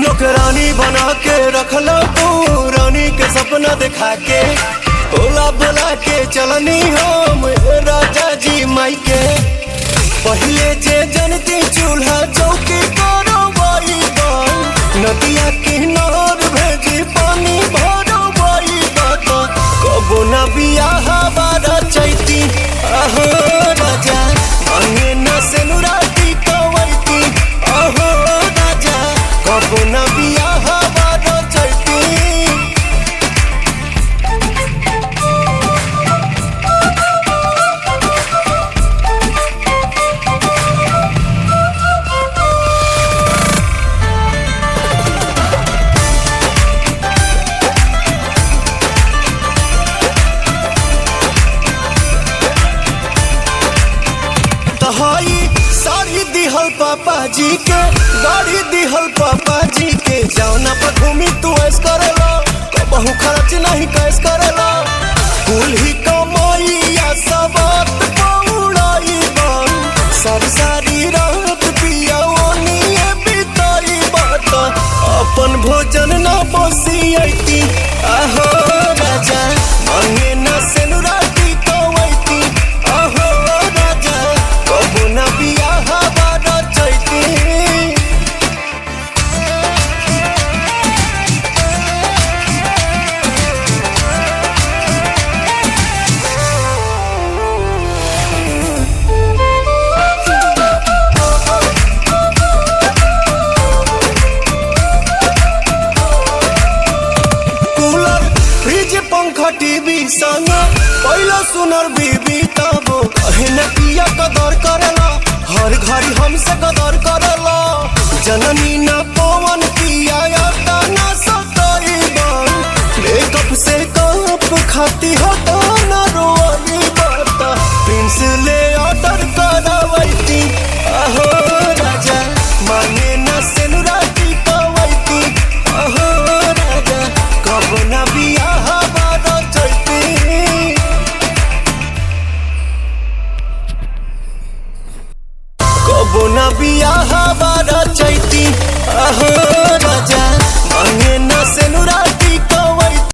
नौकरानी बना के रखला तू रानी के सपना दिखा के ओला बोला के चलनी हम राजा जी माई के पहले जे जनती चूल्हा चौकी करो बाई नदिया किनार भेजी पानी भरो बाई कबो न बियाह बारा चैती आहो राजा मांगे न सेनुराती कवैती आहो राजा कबो न बियाह बारा चैती। साड़ी दिहल पापा जी के गाड़ी दिहल पापा जी के जौना पर घूमी तू ऐस करेला बहु खर्च नहीं कैस करेला कुल ही कमाइया सब पौड़ाई बन सब सारी रात पिया ओनिए बिताई बात अपन भोजन न बसियती आहो राजा मांगे न सेनुराती कवैती आहो राजा कबो न बियाह बारा चैती। पंखा टीवी संग पहला सुनर बीबी तब कहे न किया कदर करेला हर घड़ी हमसे कदर करेला जननी न पवन किया न सताई बन मेकअप से कप खाती हो तो न रोई बात प्रिंस ले ऑर्डर करा